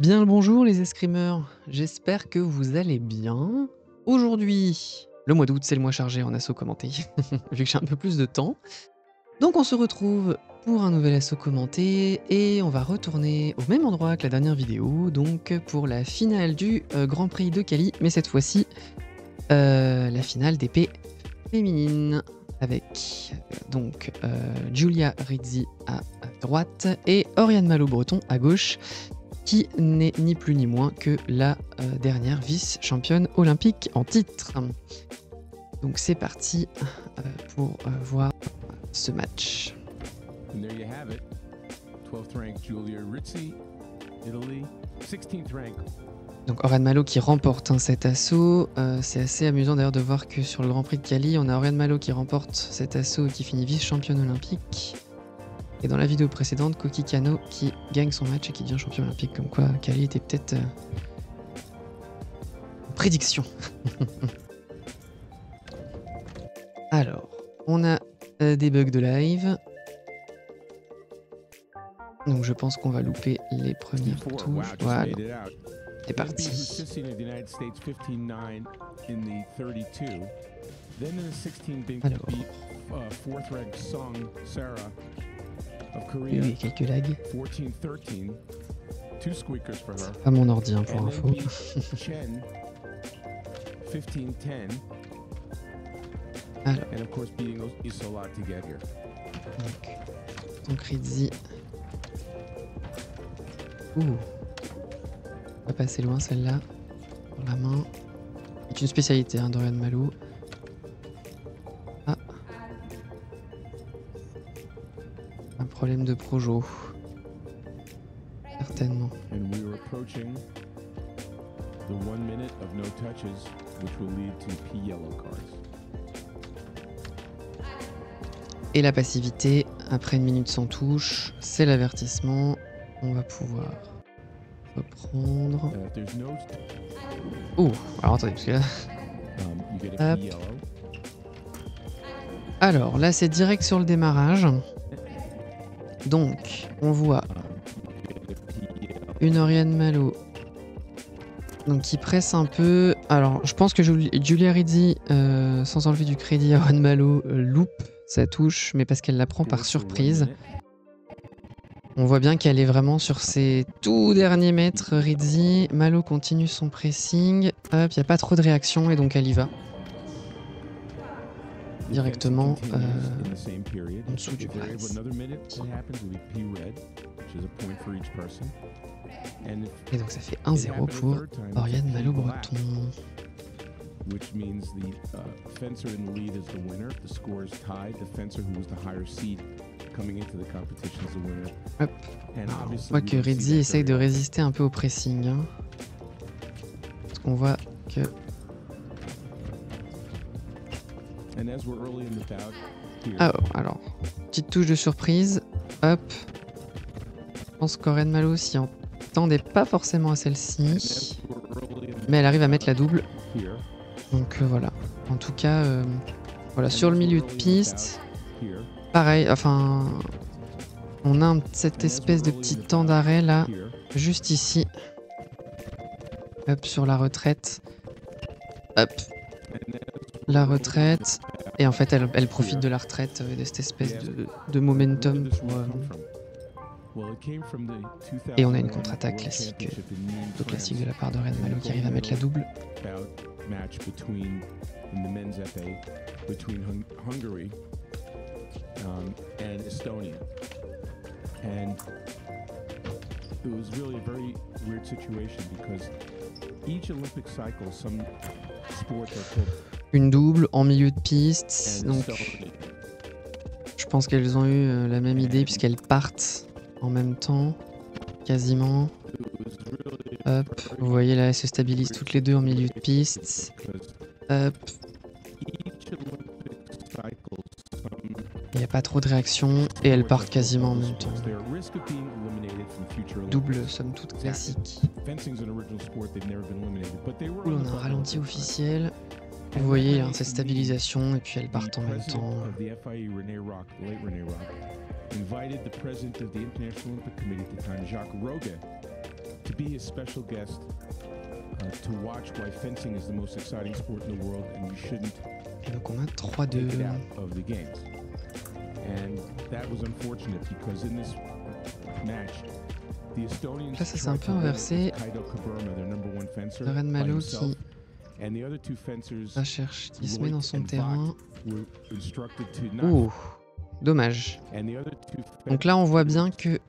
Bien le bonjour les escrimeurs, j'espère que vous allez bien. Aujourd'hui, le mois d'août c'est le mois chargé en assaut commenté, vu que j'ai un peu plus de temps. Donc on se retrouve pour un nouvel assaut commenté et on va retourner au même endroit que la dernière vidéo, donc pour la finale du Grand Prix de Cali, mais cette fois-ci la finale d'épée féminine avec donc Giulia Rizzi à droite et Oriane Malo-Breton à gauche, qui n'est ni plus ni moins que la dernière vice-championne olympique en titre. Donc c'est parti pour voir ce match. And there you have it. 12th ranked Giulia Rizzi, Italy. 16th ranked. Donc Oriane Malo qui remporte cet assaut. C'est assez amusant d'ailleurs de voir que sur le Grand Prix de Cali, on a Oriane Malo qui remporte cet assaut et qui finit vice-championne olympique. Et dans la vidéo précédente, Koki Kano qui gagne son match et qui devient champion olympique. Comme quoi, Cali était peut-être une prédiction. Alors, on a des bugs de live. Donc je pense qu'on va louper les premières touches. Voilà, c'est parti. Alors. Oui, quelques lags. C'est pas mon ordi hein, pour info. Alors. Donc Rizzi. Pas passer loin celle-là. Pour la main. C'est une spécialité hein, d'Oriane Malo. Ah. Un problème de projo. Certainement. Et la passivité, après une minute sans touche, c'est l'avertissement. On va pouvoir reprendre. Alors attendez, parce que là... Hop. Alors là c'est direct sur le démarrage. Donc on voit une Oriane Malo donc qui presse un peu. Alors je pense que Giulia Rizzi, sans enlever du crédit à Oriane Malo, loupe sa touche, mais parce qu'elle la prend par surprise. On voit bien qu'elle est vraiment sur ses tout derniers mètres, Rizzi. Malo continue son pressing. Hop, il n'y a pas trop de réaction et donc elle y va. Directement en dessous du bras. Et donc ça fait 1-0 pour Oriane Malo-Breton. Which means the fencer in the lead is the winner. If the score is tied, the fencer who was the higher seed coming into the competition is the winner. Hop. On voit que Rizzi essaye de résister un peu au pressing. Hein. Parce qu'on voit que... Ah oh, alors, petite touche de surprise. Hop. Je pense qu'Oriane Malo s'y entendait pas forcément à celle-ci. Mais elle arrive à mettre la double. Donc voilà, en tout cas, voilà, sur le milieu de piste, pareil, enfin, on a cette espèce de petit temps d'arrêt là, juste ici, hop, sur la retraite, hop, la retraite, et en fait elle profite de la retraite, de cette espèce de momentum pour... Et on a une contre-attaque classique, plutôt classique de la part de Oriane Malo qui arrive à mettre la double. Match between in the men's FA between Hungary and Estonia, and it was really a very weird situation because each Olympic cycle, some sports are called une double en milieu de piste, donc je pense qu'elles ont eu la même idée puisqu'elles partent en même temps, quasiment. Hop, vous voyez là, elles se stabilisent toutes les deux en milieu de piste. Hop. Il n'y a pas trop de réaction et elles partent quasiment en même temps. Double somme toute classique. Cool, on a un ralenti officiel. Vous voyez hein, cette stabilisation et puis elles partent en même temps. to be his special guest, to watch why fencing is the most exciting sport in the world and you shouldn't Et donc on a take it 3-2. out of the games. And that was unfortunate because in this match, the Estonians Là, ça s'est un tried peu to win inversé. against Kaido Kaburma, their number one fencer, Red by Malo himself, qui and the other two fencers qui se met dans son terrain. were instructed to not. Ouh, dommage. And the other two Donc là, on voit bien que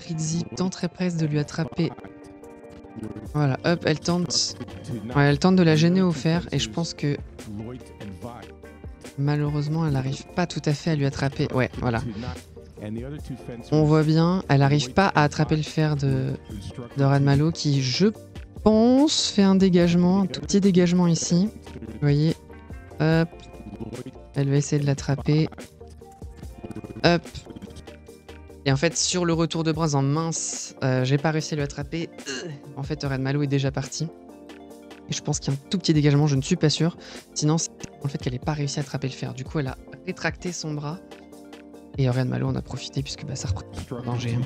Rizzi tente très presse de lui attraper. Voilà, hop, elle tente. Ouais, elle tente de la gêner au fer et je pense que malheureusement, elle n'arrive pas tout à fait à lui attraper. Ouais, voilà. On voit bien, elle n'arrive pas à attraper le fer de Red Malo qui, je pense, fait un dégagement, un tout petit dégagement ici. Vous voyez, hop, elle va essayer de l'attraper. Hop. Et en fait, sur le retour de bras en mince, j'ai pas réussi à lui attraper. En fait, Red Malo est déjà parti. Et je pense qu'il y a un tout petit dégagement, je ne suis pas sûr. Sinon, c'est le fait qu'elle n'ait pas réussi à attraper le fer. Du coup, elle a rétracté son bras. Et Red Malo en a profité puisque bah, ça reprend le danger.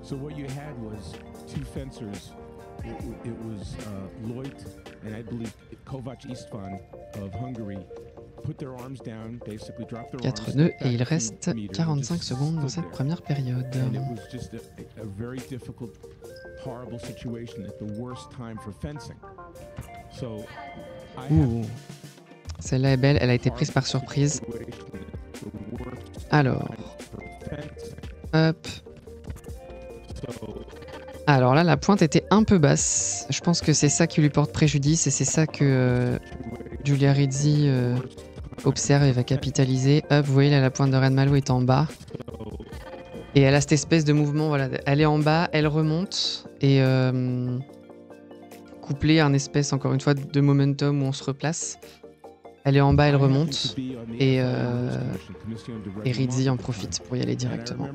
So what you had was two fencers. It was Lloyd and I believe Kovac Istvan of Hungary put their arms down, basically dropped their arms. 4-2 et il reste 45 secondes dans cette première période. And it was just a very difficult, horrible situation at the worst time for fencing. So I Ouh, celle-là est belle, elle a été prise par surprise. Alors, hop. Alors là, la pointe était un peu basse. Je pense que c'est ça qui lui porte préjudice et c'est ça que Giulia Rizzi observe et va capitaliser. Hop, vous voyez là, la pointe de Red Malo est en bas. Et elle a cette espèce de mouvement, voilà, elle est en bas, elle remonte et couplée à un espèce, encore une fois, de momentum où on se replace. Elle est en bas, elle remonte et Rizzi en profite pour y aller directement.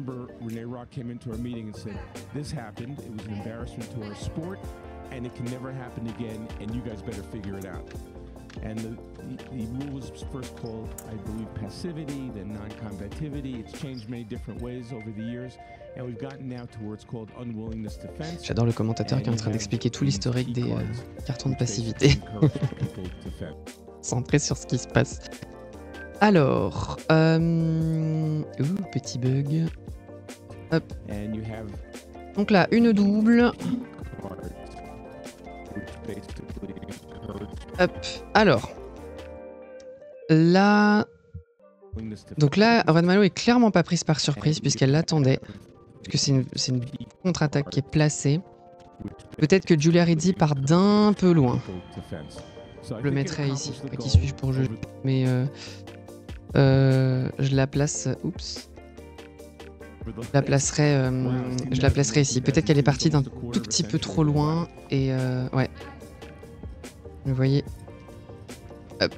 And the rule was first called, I believe, passivity, then non-combativity. It's changed many different ways over the years. And we've gotten now to where it's called unwillingness to fence. J'adore le commentateur qui est en train d'expliquer tout l'historique des cartons de passivité. Centré sur ce qui se passe. Alors, petit bug. Hop. Donc là, une double. Hop. Alors, là, donc là, Red Malo est clairement pas prise par surprise puisqu'elle l'attendait, puisque c'est une contre-attaque qui est placée. Peut-être que Giulia Rizzi part d'un peu loin. Je le mettrai ici. Qui suis-je pour juger? Mais je la place. Oups. Je la placerai ici. Peut-être qu'elle est partie d'un tout petit peu trop loin et ouais. Vous voyez. Hop.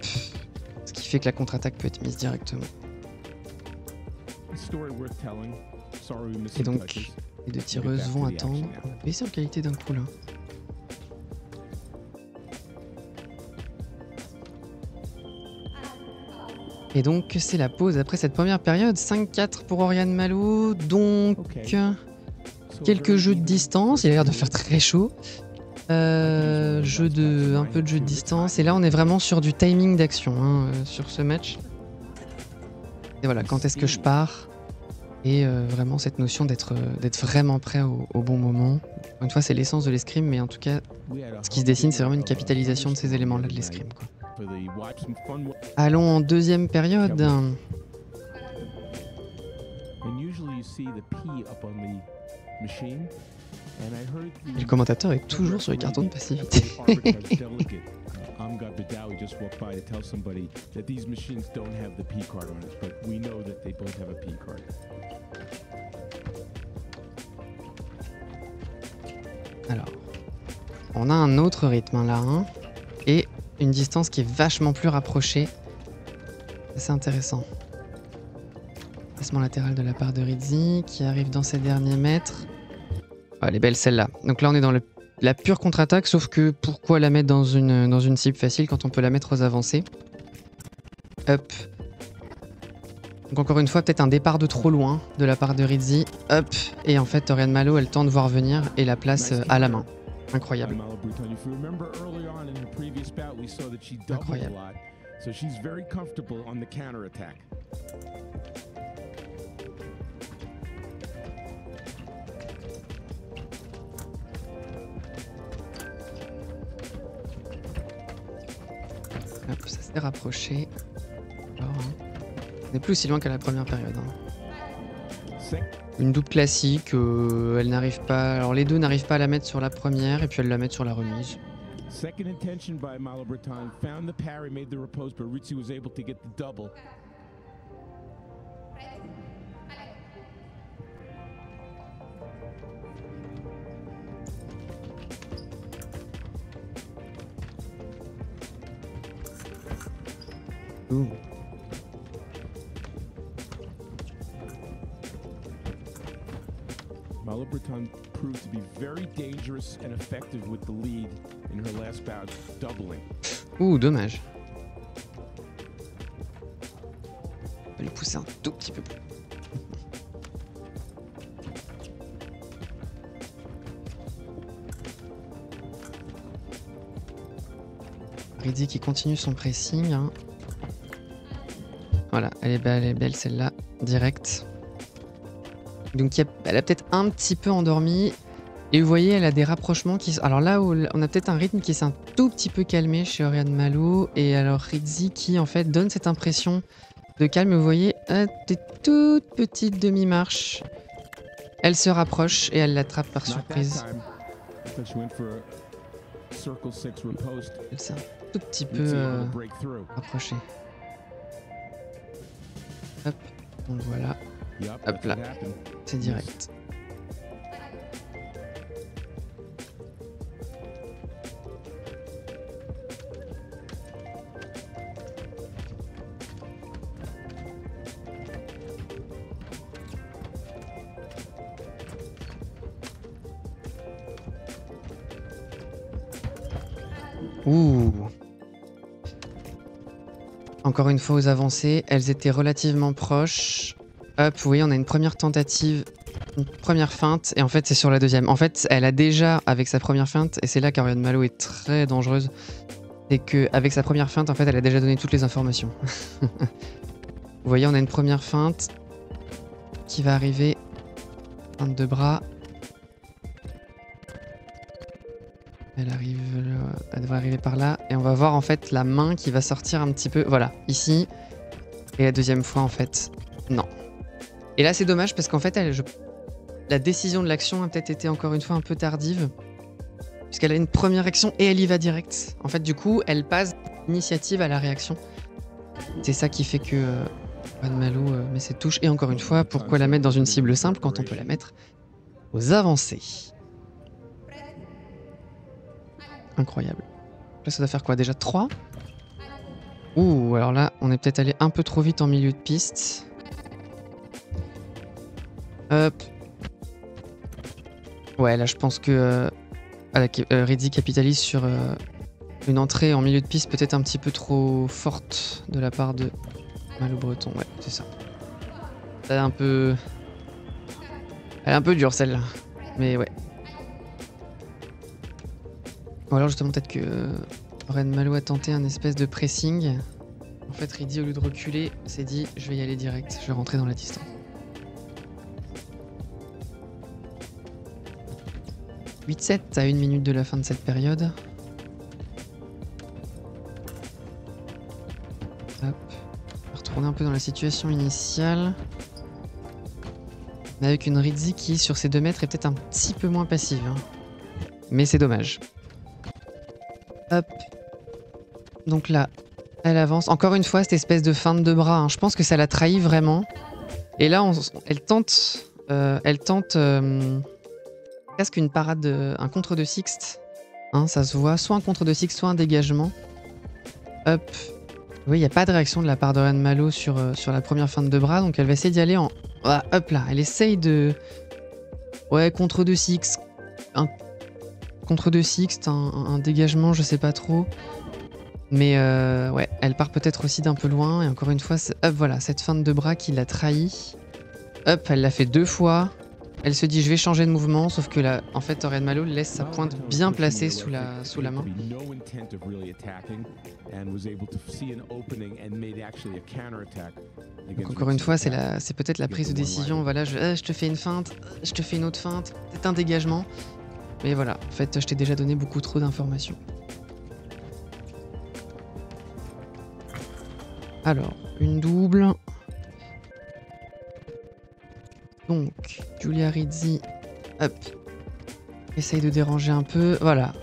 Ce qui fait que la contre-attaque peut être mise directement. Et donc, les deux tireuses vont attendre. On va baisser en qualité d'un coup là. Et donc, c'est la pause après cette première période. 5-4 pour Oriane Malo. Donc, quelques jeux de distance. Il a l'air de faire très chaud. Un peu de jeu de distance. Et là, on est vraiment sur du timing d'action sur ce match. Et voilà, quand est-ce que je pars? Et vraiment cette notion d'être vraiment prêt au bon moment. Encore une fois, c'est l'essence de l'escrime, mais en tout cas, ce qui se dessine, c'est vraiment une capitalisation de ces éléments-là de l'escrime. Allons en deuxième période. Le commentateur est toujours sur les cartons de passivité. Alors, on a un autre rythme là, et une distance qui est vachement plus rapprochée. C'est intéressant. Placement latéral de la part de Rizzi qui arrive dans ses derniers mètres. Oh, elle est belle celle-là. Donc là on est dans la pure contre-attaque, sauf que pourquoi la mettre dans une cible facile quand on peut la mettre aux avancées? Hop. Donc encore une fois, peut-être un départ de trop loin de la part de Rizzi. Hop. Et en fait, Oriane Malo, elle tente de voir venir et la place à la main. Incroyable. Incroyable. So she's very comfortable on the counter attack. Hop, ça s'est rapproché. Alors, hein. On n'est plus aussi loin qu'à la première période. Hein. Une double classique, elle n'arrive pas. Alors les deux n'arrivent pas à la mettre sur la première et puis elle la met sur la remise. Second intention by Malobreton, found the parry, made the repose, but Rizzi was able to get the double. Ooh. Malobreton proved to be very dangerous and effective with the lead in her last bout, doubling. Ouh, dommage. On va lui pousser un tout petit peu plus. Rizzi qui continue son pressing. Hein. Voilà, elle est belle celle-là, direct. Donc elle a peut-être un petit peu endormi. Et vous voyez, elle a des rapprochements qui... Alors là, on a peut-être un rythme qui s'est un tout petit peu calmé chez Oriane Malo. Et alors Rizzi qui, en fait, donne cette impression de calme. Vous voyez, des toutes petites demi-marches. Elle se rapproche et elle l'attrape par surprise. Elle s'est un tout petit peu rapprochée. Hop, donc voilà. Hop là, c'est direct. Ouh. Encore une fois aux avancées, elles étaient relativement proches. Hop, vous voyez, on a une première tentative, une première feinte, et en fait c'est sur la deuxième. En fait, elle a déjà, avec sa première feinte, et c'est là qu'Oriane Malo est très dangereuse, c'est qu'avec sa première feinte, en fait, elle a déjà donné toutes les informations. Vous voyez, on a une première feinte qui va arriver, feinte de bras. Elle arrive, elle devrait arriver par là, et on va voir en fait la main qui va sortir un petit peu, voilà, ici, et la deuxième fois en fait, non. Et là c'est dommage parce qu'en fait la décision de l'action a peut-être été encore une fois un peu tardive, puisqu'elle a une première action et elle y va direct. En fait du coup elle passe l'initiative à la réaction. C'est ça qui fait que Oriane Malo met cette touche, et encore une fois, pourquoi la mettre dans une cible simple quand on peut la mettre aux avancées? Incroyable. Là, ça doit faire quoi? Déjà 3? Ouh, alors là, on est peut-être allé un peu trop vite en milieu de piste. Hop. Ouais, là, je pense que Rizzi capitalise sur une entrée en milieu de piste peut-être un petit peu trop forte de la part de Malo-Breton. Ouais, c'est ça. Elle est un peu dure, celle-là. Mais ouais. Ou alors justement peut-être que Oriane Malo a tenté un espèce de pressing. En fait Rizzi au lieu de reculer s'est dit je vais y aller direct, je vais rentrer dans la distance. « 8-7 à 1 minute de la fin de cette période. » Hop. On va retourner un peu dans la situation initiale. Mais avec une Rizzi qui sur ces 2 mètres est peut-être un petit peu moins passive. Hein. Mais c'est dommage. Hop. Donc là, elle avance. Encore une fois, cette espèce de feinte de bras. Hein. Je pense que ça l'a trahi vraiment. Et là, elle tente presque une parade, un contre de Sixte. Hein, ça se voit. Soit un contre de Sixte, soit un dégagement. Hop. Oui, il n'y a pas de réaction de la part d'Oriane Malo sur la première feinte de bras. Donc elle va essayer d'y aller en... Ah, hop là. Elle essaye de... Ouais, contre de Sixte. Contre de Sixte, un dégagement, je sais pas trop. Mais ouais, elle part peut-être aussi d'un peu loin. Et encore une fois, hop, voilà, cette feinte de bras qui l'a trahi. Hop, elle l'a fait 2 fois. Elle se dit je vais changer de mouvement, sauf que là, en fait, Oriane Malo laisse sa pointe bien placée sous la main. Donc encore une fois, c'est peut-être la prise de décision. Voilà, je te fais une feinte, je te fais une autre feinte, c'est un dégagement. Mais voilà, en fait, je t'ai déjà donné beaucoup trop d'informations. Alors, une double. Donc, Giulia Rizzi, hop, essaye de déranger un peu. Voilà,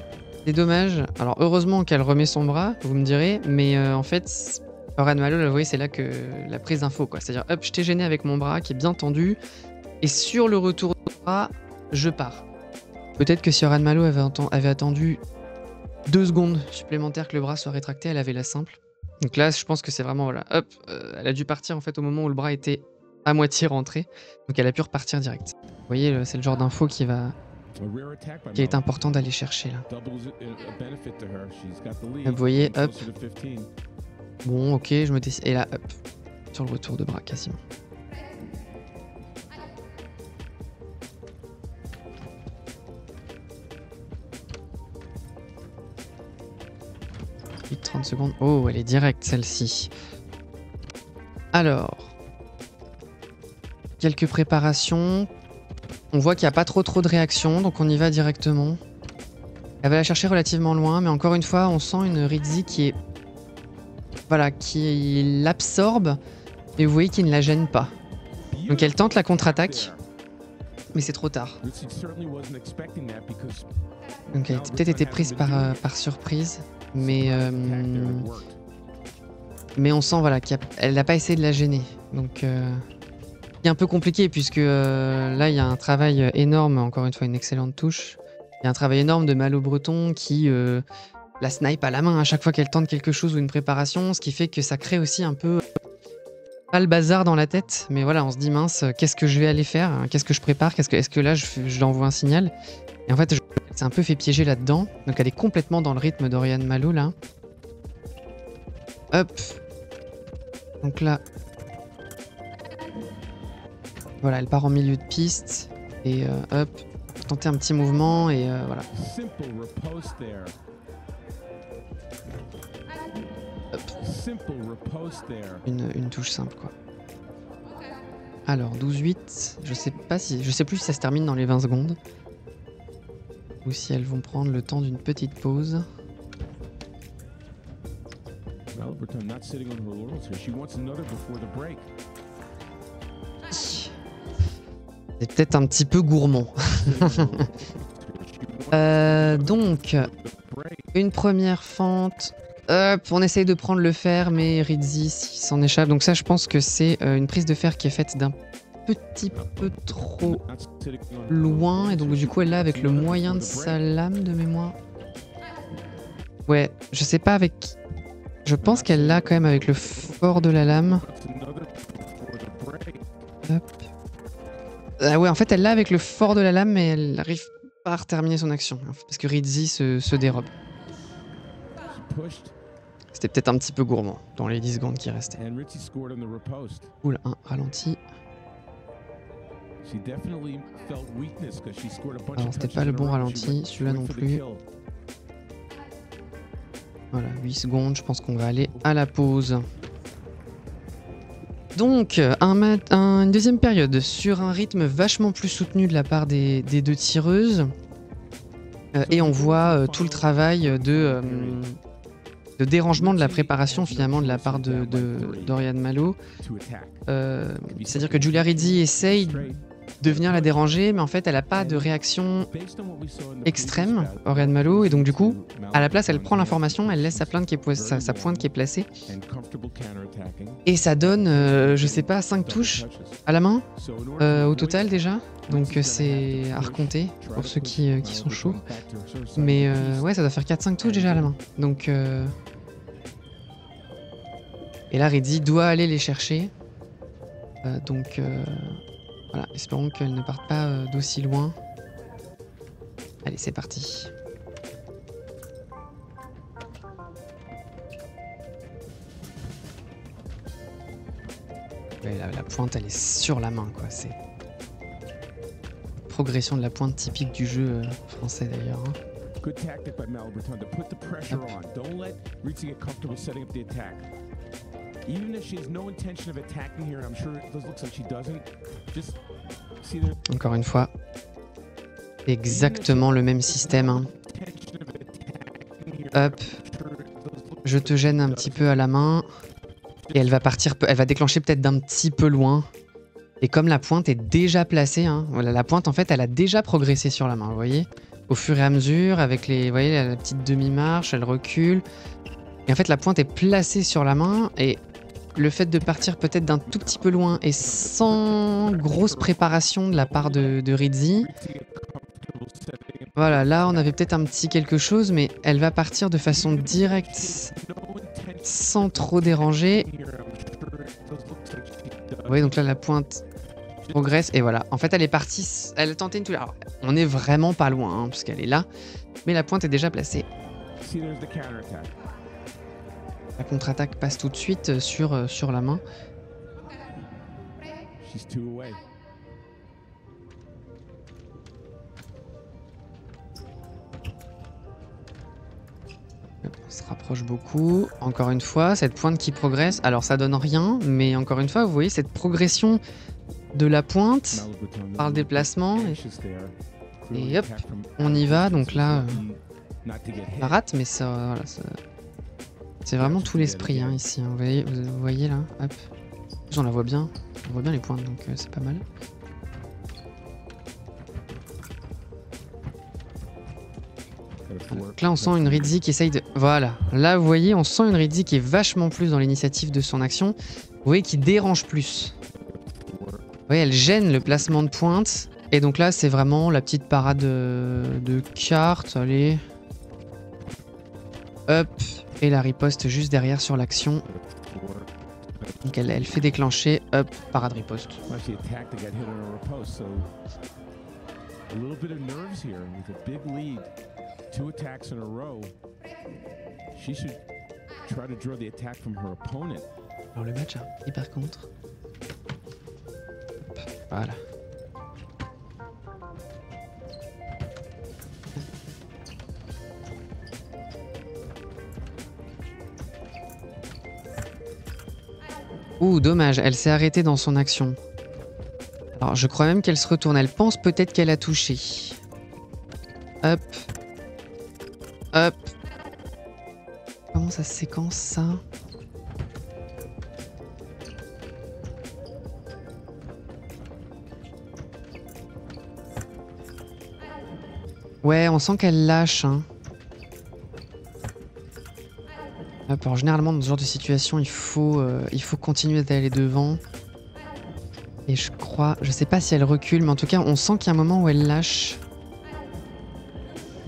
c'est dommage. Alors, heureusement qu'elle remet son bras, vous me direz, mais en fait, Oriane Malo, là, vous voyez, c'est là que la prise d'info, quoi. C'est-à-dire, hop, je t'ai gêné avec mon bras qui est bien tendu, et sur le retour de bras, je pars. Peut-être que si Oriane Malo avait attendu 2 secondes supplémentaires que le bras soit rétracté, elle avait la simple. Donc là, je pense que c'est vraiment, voilà, hop, elle a dû partir en fait au moment où le bras était à moitié rentré. Donc elle a pu repartir direct. Vous voyez, c'est le genre d'info qui est important d'aller chercher là. Vous voyez, hop. Bon, ok, je me décide. Et là, hop, sur le retour de bras quasiment. Vite, 30 secondes. Oh, elle est directe celle-ci. Alors, quelques préparations. On voit qu'il n'y a pas trop de réactions, donc on y va directement. Elle va la chercher relativement loin, mais encore une fois, on sent une Rizzi qui est... Voilà, qui l'absorbe, mais vous voyez qu'il ne la gêne pas. Donc elle tente la contre-attaque, mais c'est trop tard. Donc elle a peut-être été prise par surprise, mais on sent voilà, qu'elle n'a pas essayé de la gêner. Donc c'est un peu compliqué puisque là il y a un travail énorme, encore une fois une excellente touche. Il y a un travail énorme de Malo Breton qui la snipe à la main à chaque fois qu'elle tente quelque chose ou une préparation, ce qui fait que ça crée aussi un peu pas le bazar dans la tête, mais voilà, on se dit mince, qu'est-ce que je vais aller faire, qu'est-ce que je prépare, est-ce que là je lui envoie un signal. Et en fait, elle s'est un peu fait piéger là-dedans, donc elle est complètement dans le rythme d'Oriane Malo là. Hop. Donc là, voilà, elle part en milieu de piste et hop, tenter un petit mouvement et voilà. Une touche simple quoi. Alors 12-8, je sais plus si ça se termine dans les 20 secondes ou si elles vont prendre le temps d'une petite pause. C'est peut-être un petit peu gourmand. Donc une première fente. On essaye de prendre le fer, mais Rizzi s'en échappe. Donc ça, je pense que c'est une prise de fer qui est faite d'un petit peu trop loin. Et donc du coup, elle l'a avec le moyen de sa lame de mémoire. Ouais, je sais pas avec... Je pense qu'elle l'a quand même avec le fort de la lame. Hop. Ah ouais, en fait, elle l'a avec le fort de la lame, mais elle n'arrive pas à terminer son action. Parce que Rizzi se dérobe. C'était peut-être un petit peu gourmand dans les 10 secondes qui restaient. Oula, un ralenti. Alors c'était pas le bon ralenti, celui-là non plus. Voilà, 8 secondes, je pense qu'on va aller à la pause. Donc, une deuxième période sur un rythme vachement plus soutenu de la part des 2 tireuses. Et on voit tout le travail de dérangement de la préparation finalement de la part d'Oriane Malo. C'est-à-dire que Giulia Rizzi essaye de venir la déranger, mais en fait elle n'a pas de réaction extrême, Oriane Malo, et donc du coup, à la place elle prend l'information, elle laisse sa pointe qui est placée, et ça donne, je sais pas, 5 touches à la main au total déjà, donc c'est à recompter pour ceux qui sont chauds, mais ouais, ça doit faire 4-5 touches déjà à la main, donc et là Rizzi doit aller les chercher, donc voilà, espérons qu'elle ne parte pas d'aussi loin. Allez, c'est parti. Ouais, la pointe, elle est sur la main, quoi. C'est progression de la pointe typique du jeu français, d'ailleurs. Hein. Good tactic by Malaberton to put the pressure on. Don't let Ritzy get comfortable setting up the attack. Even if she has no intention of attacking here, and I'm sure it looks like she doesn't, just see the Encore une fois, exactement le même système. Hein. intention of attacking here. Hop, je te gêne un petit peu à la main. Et elle va partir, elle va déclencher peut-être d'un petit peu loin. Et comme la pointe est déjà placée, hein, voilà, la pointe en fait elle a déjà progressé sur la main, vous voyez. Au fur et à mesure, avec les, vous voyez, la petite demi-marche, elle recule. Et en fait la pointe est placée sur la main et le fait de partir peut-être d'un tout petit peu loin et sans grosse préparation de la part de Ritzy. Voilà, là on avait peut-être un petit quelque chose, mais elle va partir de façon directe, sans trop déranger. Vous voyez, donc là la pointe progresse et voilà. En fait elle est partie, elle a tenté une touche. Alors on est vraiment pas loin, hein, puisqu'elle est là, mais la pointe est déjà placée. See, there's the counterattack. La contre-attaque passe tout de suite sur la main. She's 2 away. On se rapproche beaucoup. Encore une fois, cette pointe qui progresse. Alors ça donne rien, mais encore une fois, vous voyez cette progression de la pointe Malaberton, par le déplacement. anxious there. Clearly Et hop, attack from on y va. Donc là, not to get hit. ça rate, mais ça, voilà, c'est vraiment tout l'esprit hein, ici. Hein. Vous voyez là, hop. En plus, on la voit bien. On voit bien les pointes, donc c'est pas mal. Donc là, on sent une Ritzy qui essaye de... Voilà. Là, vous voyez, on sent une Ritzy qui est vachement plus dans l'initiative de son action. Vous voyez, qui dérange plus. Vous voyez, elle gêne le placement de pointe. Et donc là, c'est vraiment la petite parade de carte. Allez. Hop. Et la riposte juste derrière sur l'action. Donc elle fait déclencher. Hop. Parade riposte. Well, she attacked to get hit on her riposte, so a little bit of nerves here with a big lead. 2 attacks in a row. She should try to draw the attack from her opponent. Alors le match a pris par contre. Hop, voilà. Ouh, dommage, elle s'est arrêtée dans son action. Alors je crois même qu'elle se retourne. Elle pense peut-être qu'elle a touché. Hop. Hop. Comment ça se séquence ça? Ouais, on sent qu'elle lâche. Hein. Hop, alors généralement dans ce genre de situation, il faut continuer d'aller devant. Et je crois, je sais pas si elle recule, mais en tout cas, on sent qu'il y a un moment où elle lâche.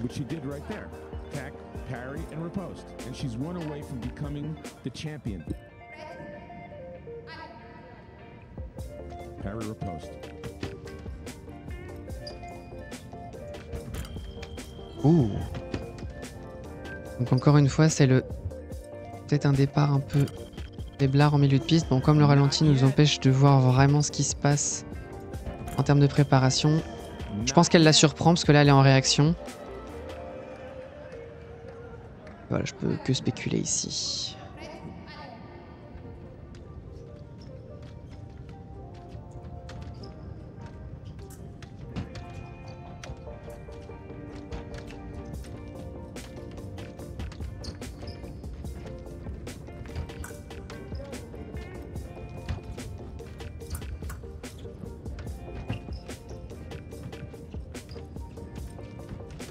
Which she did right there. Attack, parry, and riposte. And she's one away from becoming the champion. Parry, riposte. Ouh. Donc encore une fois, c'est le... Peut-être un départ un peu faiblard en milieu de piste. Bon, comme le ralenti nous empêche de voir vraiment ce qui se passe en termes de préparation, je pense qu'elle la surprend parce que là, elle est en réaction. Voilà, je peux que spéculer ici.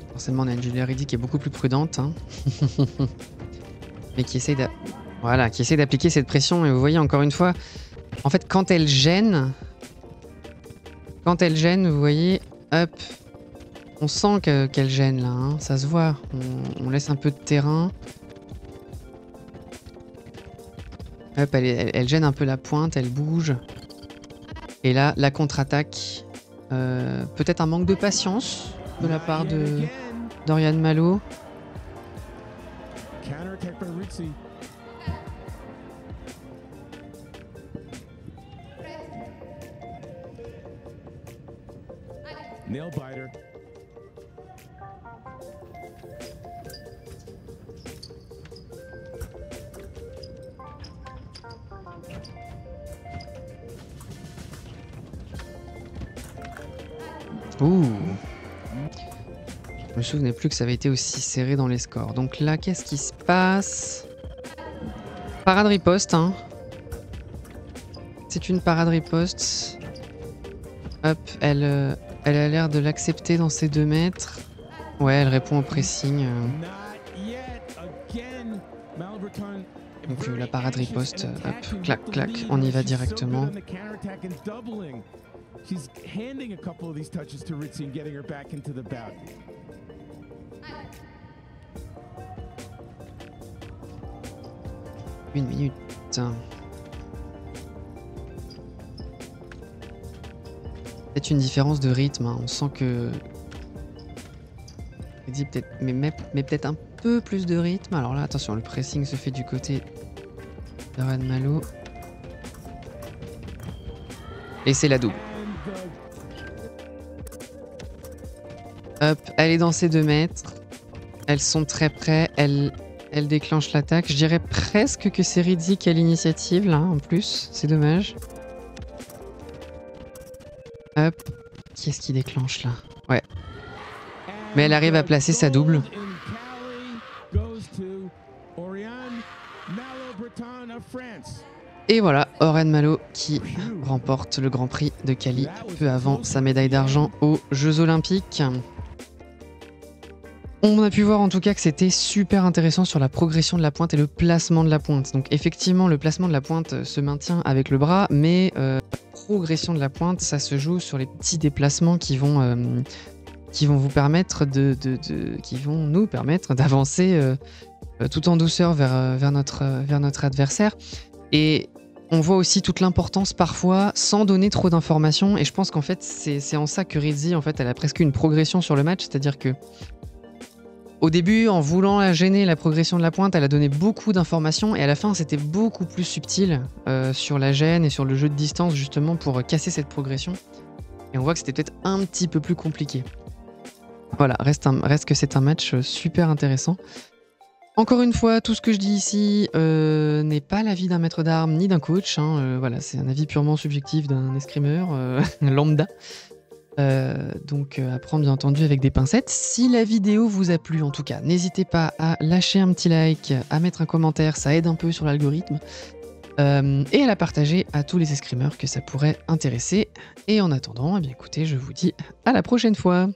Forcément, on a une Julia Ritzy qui est beaucoup plus prudente. Hein. Mais qui essaye voilà, qui essaie d'appliquer cette pression. Et vous voyez, encore une fois, en fait, quand elle gêne, vous voyez, hop, on sent qu'elle gêne là, hein, ça se voit. On laisse un peu de terrain. Hop, elle gêne un peu la pointe, elle bouge. Et là, la contre-attaque. Peut-être un manque de patience de la part de Dorian Malo. Counterattack by Ritzy. Nail biter. Ouh. Je me souvenais plus que ça avait été aussi serré dans les scores. Donc là, qu'est-ce qui se passe? Parade riposte, hein. C'est une parade riposte. Hop, elle a l'air de l'accepter dans ses 2 mètres. Ouais, elle répond au pressing. Donc la parade riposte, hop, clac, clac, on y va directement. She's handing a couple of these touches to Ritzy and getting her back into the bout. Une minute. Peut-être une différence de rythme, hein. On sent que Ritzy peut-être mais peut-être un peu plus de rythme. Alors là, attention, le pressing se fait du côté d'Oren Malo. Et c'est la double. Hop, elle est dans ses 2 mètres. Elles sont très près. Elle déclenche l'attaque. Je dirais presque que c'est Ritzy qui a l'initiative là, en plus. C'est dommage. Hop. Qui est-ce qui déclenche là? Ouais. Mais elle arrive à placer sa double. Et voilà, Oren Malo qui remporte le Grand Prix de Cali peu avant sa médaille d'argent aux Jeux Olympiques. On a pu voir en tout cas que c'était super intéressant sur la progression de la pointe et le placement de la pointe. Donc effectivement, le placement de la pointe se maintient avec le bras, mais la progression de la pointe, ça se joue sur les petits déplacements qui vont vous permettre qui vont nous permettre d'avancer tout en douceur vers notre adversaire. Et on voit aussi toute l'importance parfois sans donner trop d'informations. Et je pense qu'en fait, c'est en ça que Ritzy, en fait, elle a presque une progression sur le match, c'est-à-dire que au début, en voulant la gêner, la progression de la pointe, elle a donné beaucoup d'informations et à la fin, c'était beaucoup plus subtil sur la gêne et sur le jeu de distance justement pour casser cette progression. Et on voit que c'était peut-être un petit peu plus compliqué. Voilà, reste que c'est un match super intéressant. Encore une fois, tout ce que je dis ici n'est pas l'avis d'un maître d'armes ni d'un coach. Voilà, c'est un avis purement subjectif d'un escrimeur lambda. Donc à prendre bien entendu avec des pincettes. Si la vidéo vous a plu en tout cas, n'hésitez pas à lâcher un petit like, à mettre un commentaire, ça aide un peu sur l'algorithme, et à la partager à tous les escrimeurs que ça pourrait intéresser. Et en attendant, eh bien écoutez, je vous dis à la prochaine fois.